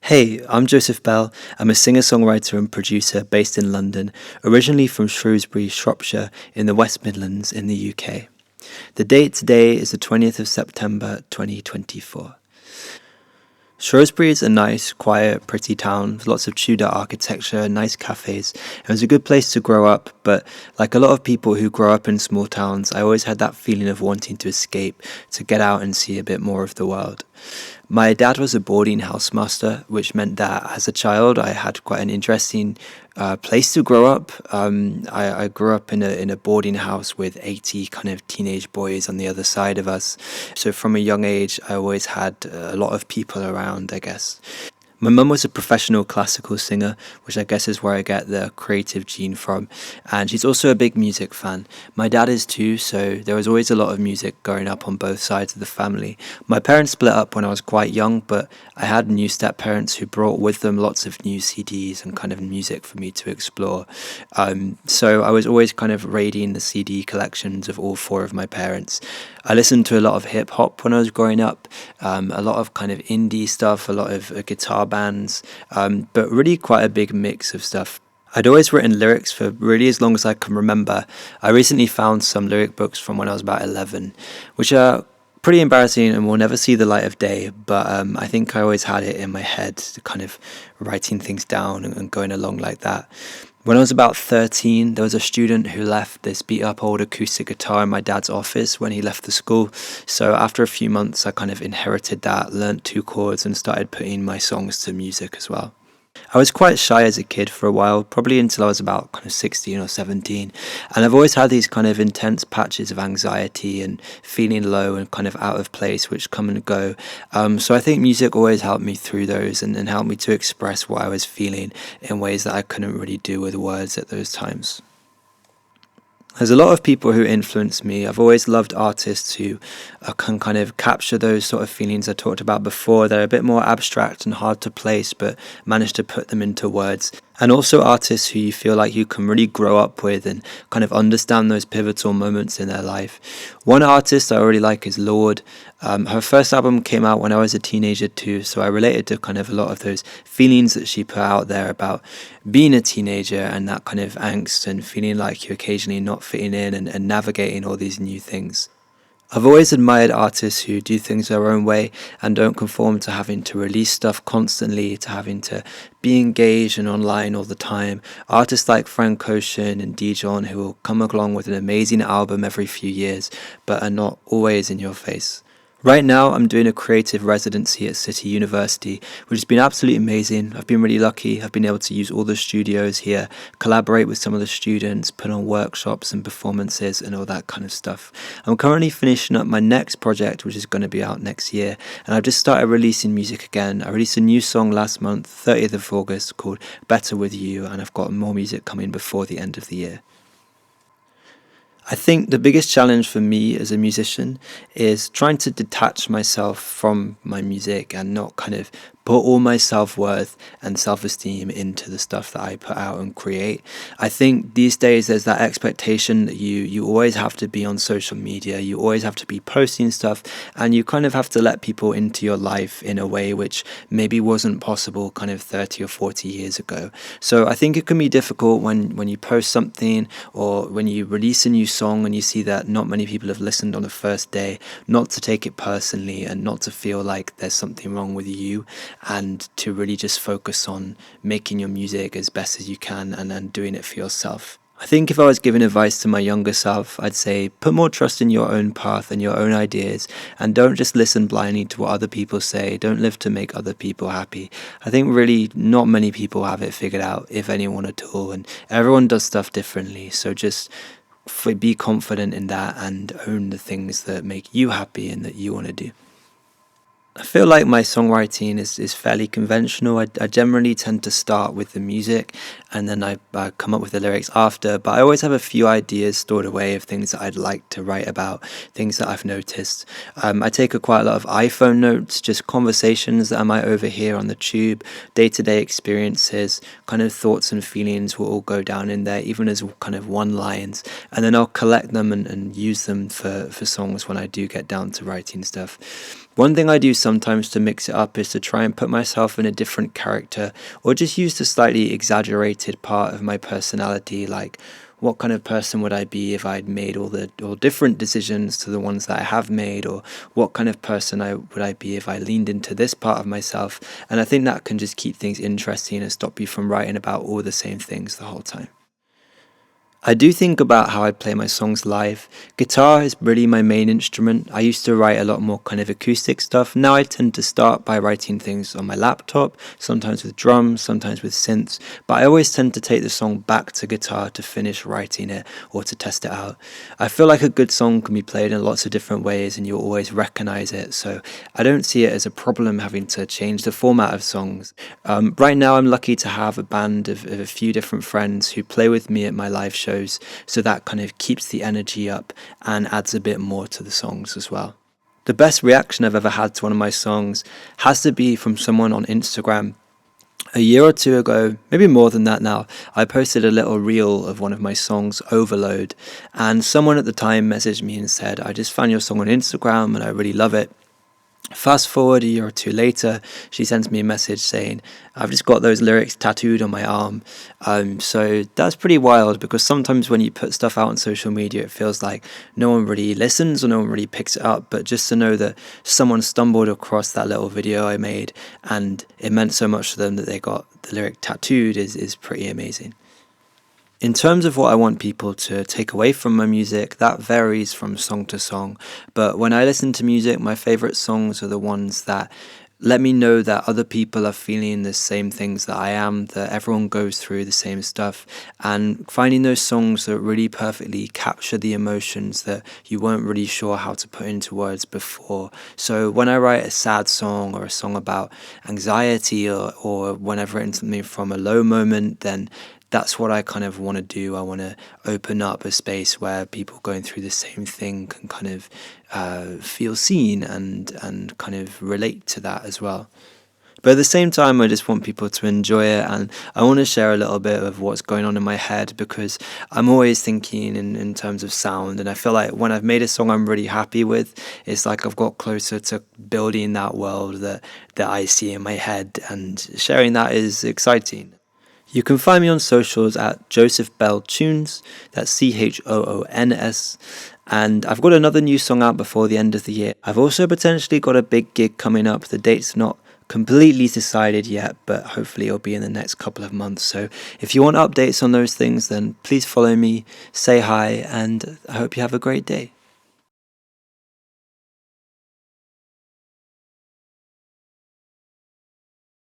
Hey, I'm Joseph Bell. I'm a singer songwriter and producer based in London, originally from Shrewsbury, Shropshire, in the West Midlands in the UK. The date today is the 20th of September 2024. Shrewsbury is a nice, quiet, pretty town with lots of Tudor architecture, nice cafes. It was a good place to grow up, but like a lot of people who grow up in small towns, I always had that feeling of wanting to escape, to get out and see a bit more of the world. My dad was a boarding housemaster, which meant that as a child I had quite an interesting place to grow up. I grew up in a boarding house with 80 kind of teenage boys on the other side of us. So from a young age, I always had a lot of people around, I guess. My mum was a professional classical singer, which I guess is where I get the creative gene from, and she's also a big music fan. My dad is too, so there was always a lot of music growing up on both sides of the family. My parents split up when I was quite young, but I had new step parents who brought with them lots of new CDs and kind of music for me to explore. So I was always kind of raiding the CD collections of all four of my parents. I listened to a lot of hip hop when I was growing up, a lot of kind of indie stuff, a lot of guitar bands, but really quite a big mix of stuff. I'd always written lyrics for really as long as I can remember. I recently found some lyric books from when I was about 11, which are pretty embarrassing and will never see the light of day, but I think I always had it in my head, kind of writing things down and going along like that. When I was about 13, there was a student who left this beat up old acoustic guitar in my dad's office when he left the school. So after a few months, I kind of inherited that, learnt two chords, and started putting my songs to music as well. I was quite shy as a kid for a while, probably until I was about kind of 16 or 17. And I've always had these kind of intense patches of anxiety and feeling low and kind of out of place, which come and go. So I think music always helped me through those and helped me to express what I was feeling in ways that I couldn't really do with words at those times. There's a lot of people who influence me. I've always loved artists who can kind of capture those sort of feelings I talked about before. They're a bit more abstract and hard to place, but manage to put them into words. And also artists who you feel like you can really grow up with and kind of understand those pivotal moments in their life. One artist I really like is Lorde. Her first album came out when I was a teenager too, so I related to kind of a lot of those feelings that she put out there about being a teenager and that kind of angst and feeling like you're occasionally not fitting in and navigating all these new things. I've always admired artists who do things their own way and don't conform to having to release stuff constantly, to having to be engaged and online all the time. Artists like Frank Ocean and Dijon who will come along with an amazing album every few years, but are not always in your face. Right now, I'm doing a creative residency at City University, which has been absolutely amazing. I've been really lucky. I've been able to use all the studios here, collaborate with some of the students, put on workshops and performances and all that kind of stuff. I'm currently finishing up my next project, which is going to be out next year, and I've just started releasing music again. I released a new song last month, 30th of August, called Better With You, and I've got more music coming before the end of the year. I think the biggest challenge for me as a musician is trying to detach myself from my music and not kind of put all my self-worth and self-esteem into the stuff that I put out and create. I think these days there's that expectation that you always have to be on social media, you always have to be posting stuff, and you kind of have to let people into your life in a way which maybe wasn't possible kind of 30 or 40 years ago. So I think it can be difficult when you post something or when you release a new song and you see that not many people have listened on the first day, not to take it personally and not to feel like there's something wrong with you, and to really just focus on making your music as best as you can and doing it for yourself. I think if I was giving advice to my younger self, I'd say put more trust in your own path and your own ideas, and don't just listen blindly to what other people say. Don't live to make other people happy. I think really not many people have it figured out, if anyone at all, and everyone does stuff differently. So just be confident in that and own the things that make you happy and that you want to do. I feel like my songwriting is fairly conventional. I generally tend to start with the music and then I come up with the lyrics after, but I always have a few ideas stored away of things that I'd like to write about, things that I've noticed. I take quite a lot of iPhone notes, just conversations that I might overhear on the tube, day-to-day experiences, kind of thoughts and feelings will all go down in there, even as kind of one-liners, and then I'll collect them and use them for songs when I do get down to writing stuff. One thing I do sometimes to mix it up is to try and put myself in a different character, or just use the slightly exaggerated part of my personality, like what kind of person would I be if I'd made all different decisions to the ones that I have made, or what kind of person would I be if I leaned into this part of myself. And I think that can just keep things interesting and stop you from writing about all the same things the whole time. I do think about how I play my songs live. Guitar is really my main instrument. I used to write a lot more kind of acoustic stuff. Now I tend to start by writing things on my laptop, sometimes with drums, sometimes with synths, but I always tend to take the song back to guitar to finish writing it or to test it out. I feel like a good song can be played in lots of different ways and you'll always recognize it, so I don't see it as a problem having to change the format of songs. Right now I'm lucky to have a band of a few different friends who play with me at my live shows, so that kind of keeps the energy up and adds a bit more to the songs as well. The best reaction I've ever had to one of my songs has to be from someone on Instagram. A year or two ago, maybe more than that now, I posted a little reel of one of my songs, Overload, and someone at the time messaged me and said, "I just found your song on Instagram and I really love it." Fast forward a year or two later, she sends me a message saying, "I've just got those lyrics tattooed on my arm." So that's pretty wild, because sometimes when you put stuff out on social media, it feels like no one really listens or no one really picks it up. But just to know that someone stumbled across that little video I made and it meant so much to them that they got the lyric tattooed is pretty amazing. In terms of what I want people to take away from my music, that varies from song to song. But when I listen to music, my favorite songs are the ones that let me know that other people are feeling the same things that I am, that everyone goes through the same stuff, and finding those songs that really perfectly capture the emotions that you weren't really sure how to put into words before. So when I write a sad song or a song about anxiety, or whenever it's something from a low moment, then that's what I kind of want to do. I want to open up a space where people going through the same thing can kind of feel seen and kind of relate to that as well. But at the same time, I just want people to enjoy it, and I want to share a little bit of what's going on in my head, because I'm always thinking in terms of sound, and I feel like when I've made a song I'm really happy with, it's like I've got closer to building that world that I see in my head, and sharing that is exciting. You can find me on socials at Joseph Bell Tunes, that's CHOONS, and I've got another new song out before the end of the year. I've also potentially got a big gig coming up. The date's not completely decided yet, but hopefully it'll be in the next couple of months. So if you want updates on those things, then please follow me, say hi, and I hope you have a great day.